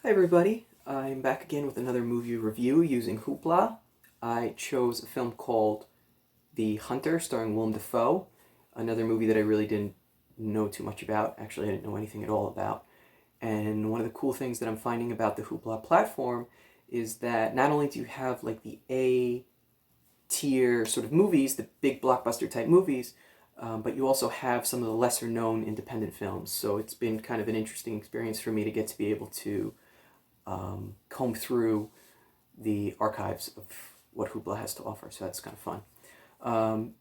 Hi everybody, I'm back again with another movie review using Hoopla. I chose a film called The Hunter starring Willem Dafoe, another movie that I really didn't know too much about. Actually, I didn't know anything at all about. And one of the cool things that I'm finding about the Hoopla platform is that not only do you have like the A tier sort of movies, the big blockbuster type movies, but you also have some of the lesser known independent films. So it's been kind of an interesting experience for me to get to be able to comb through the archives of what Hoopla has to offer. So that's kind of fun.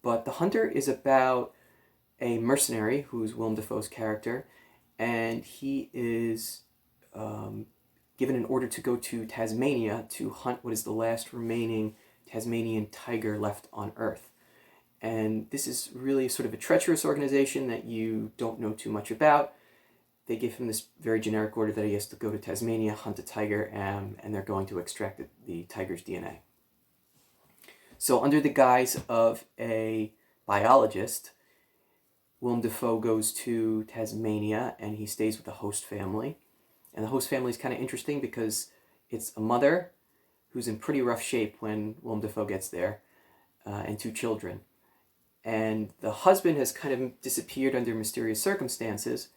But The Hunter is about a mercenary who's Willem Dafoe's character, and he is given an order to go to Tasmania to hunt what is the last remaining Tasmanian tiger left on Earth. And this is really sort of a treacherous organization that you don't know too much about. They give him this very generic order that he has to go to Tasmania, hunt a tiger, and they're going to extract the tiger's DNA. So under the guise of a biologist, Willem Dafoe goes to Tasmania and he stays with the host family. And the host family is kind of interesting because it's a mother who's in pretty rough shape when Willem Dafoe gets there, and two children. And the husband has kind of disappeared under mysterious circumstances.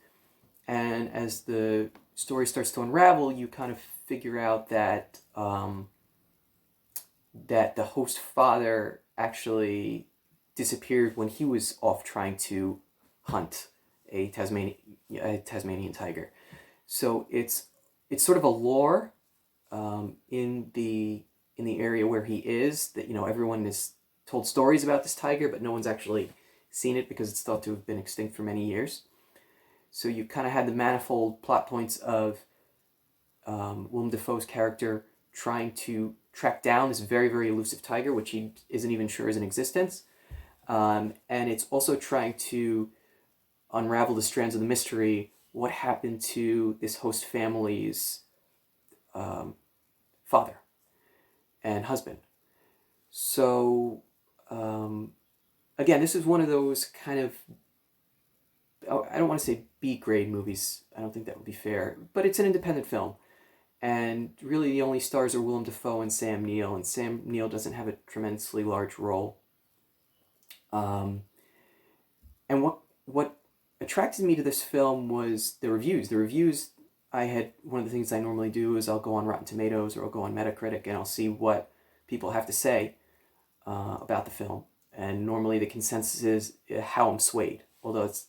And as the story starts to unravel, you kind of figure out that that the host father actually disappeared when he was off trying to hunt a Tasmanian tiger. So it's sort of a lore in the area where he is, that everyone is told stories about this tiger, but no one's actually seen it because it's thought to have been extinct for many years. So you kind of had the manifold plot points of Willem Dafoe's character trying to track down this very, very elusive tiger, which he isn't even sure is in existence. And it's also trying to unravel the strands of the mystery. What happened to this host family's father and husband? So, again, this is one of those kind of, I don't want to say B-grade movies. I don't think that would be fair. But it's an independent film. And really the only stars are Willem Dafoe and Sam Neill. And Sam Neill doesn't have a tremendously large role. And what attracted me to this film was the reviews. The reviews, one of the things I normally do is I'll go on Rotten Tomatoes or I'll go on Metacritic and I'll see what people have to say about the film. And normally the consensus is how I'm swayed. Although it's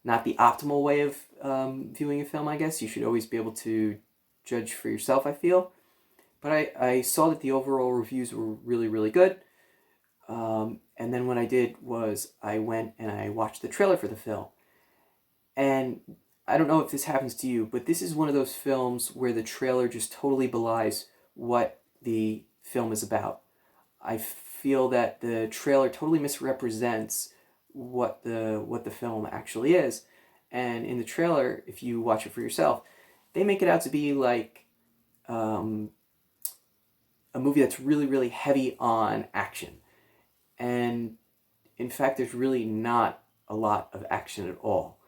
not the optimal way of viewing a film, I guess. You should always be able to judge for yourself, I feel. But I saw that the overall reviews were really, really good. And then what I did was I went and I watched the trailer for the film. And I don't know if this happens to you, but this is one of those films where the trailer just totally belies what the film is about. I feel that the trailer totally misrepresents what the film actually is. And in the trailer, if you watch it for yourself, they make it out to be like a movie that's really, really heavy on action. And in fact, there's really not a lot of action at all.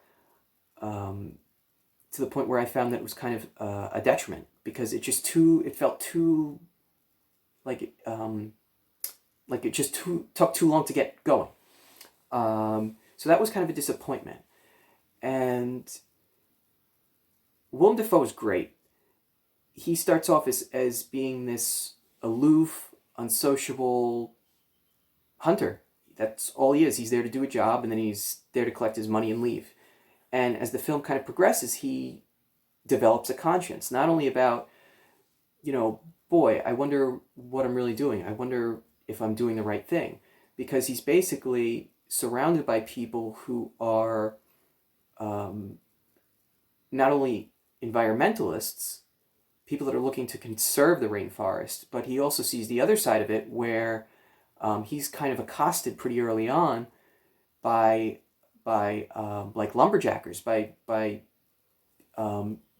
To the point where I found that it was kind of a detriment, because it felt too like it just took too long to get going. So that was kind of a disappointment. And Willem Dafoe is great. He starts off as being this aloof, unsociable hunter. That's all he is. He's there to do a job, and then he's there to collect his money and leave. And as the film kind of progresses, he develops a conscience, not only about, boy, I wonder what I'm really doing. I wonder if I'm doing the right thing. Because he's basically surrounded by people who are not only environmentalists, people that are looking to conserve the rainforest, but he also sees the other side of it where he's kind of accosted pretty early on by like lumberjackers, by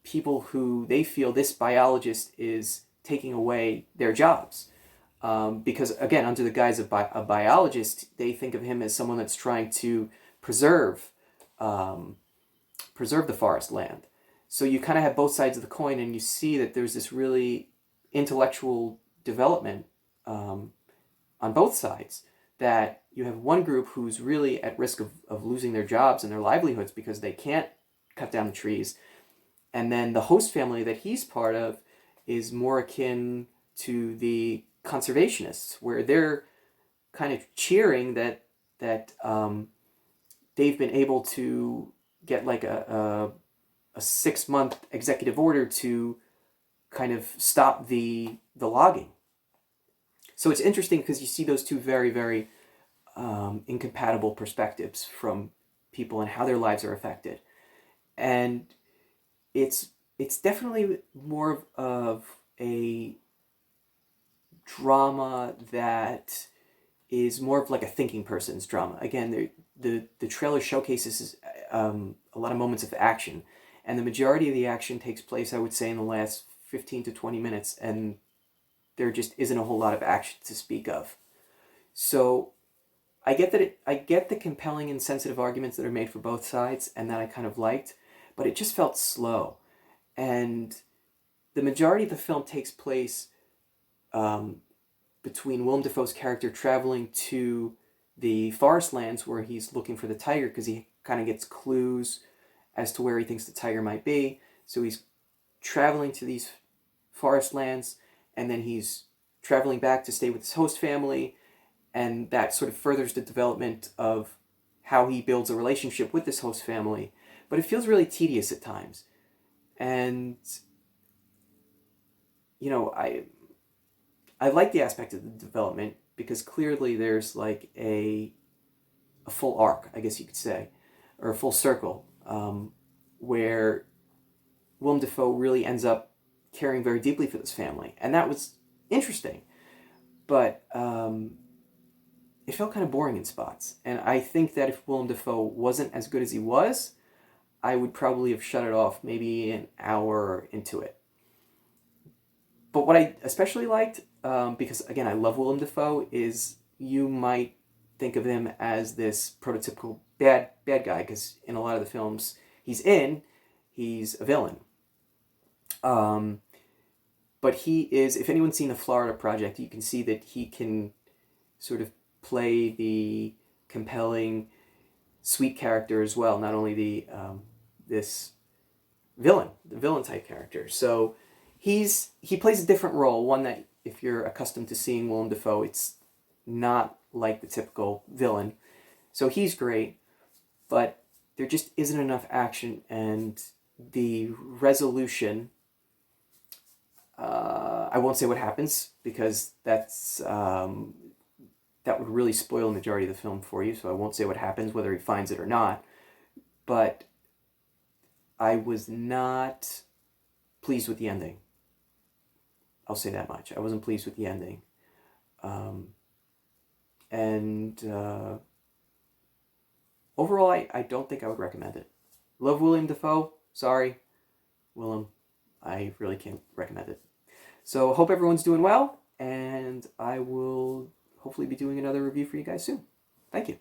people who they feel this biologist is taking away their jobs. Because again, under the guise of a biologist, they think of him as someone that's trying to preserve the forest land. So you kind of have both sides of the coin, and you see that there's this really intellectual development on both sides, that you have one group who's really at risk of losing their jobs and their livelihoods because they can't cut down the trees. And then the host family that he's part of is more akin to the conservationists, where they're kind of cheering that they've been able to get like a 6-month executive order to kind of stop the logging. So it's interesting because you see those two very, very incompatible perspectives from people and how their lives are affected. And it's definitely more of a drama that is more of like a thinking person's drama. Again, the trailer showcases a lot of moments of action, and the majority of the action takes place, I would say, in the last 15 to 20 minutes, and there just isn't a whole lot of action to speak of. So I get that I get the compelling and sensitive arguments that are made for both sides, and that I kind of liked, but it just felt slow. And the majority of the film takes place between Willem Dafoe's character traveling to the forest lands where he's looking for the tiger, because he kind of gets clues as to where he thinks the tiger might be. So he's traveling to these forest lands, and then he's traveling back to stay with his host family, and that sort of furthers the development of how he builds a relationship with this host family. But it feels really tedious at times. And, you know, I like the aspect of the development, because clearly there's like a full arc, I guess you could say, or a full circle, where Willem Dafoe really ends up caring very deeply for this family. And that was interesting. But it felt kind of boring in spots. And I think that if Willem Dafoe wasn't as good as he was, I would probably have shut it off maybe an hour into it. But what I especially liked, because again, I love Willem Dafoe, is you might think of him as this prototypical bad guy, because in a lot of the films he's a villain. But he is, if anyone's seen the Florida Project, you can see that he can sort of play the compelling, sweet character as well, not only the villain type character. So he plays a different role, one that if you're accustomed to seeing Willem Dafoe, it's not like the typical villain. So he's great, but there just isn't enough action, and the resolution, I won't say what happens, because that would really spoil the majority of the film for you, so I won't say what happens, whether he finds it or not. But I was not pleased with the ending. I'll say that much. I wasn't pleased with the ending. Overall, I don't think I would recommend it. Love Willem Dafoe. Sorry, Willem. I really can't recommend it. So hope everyone's doing well, and I will hopefully be doing another review for you guys soon. Thank you.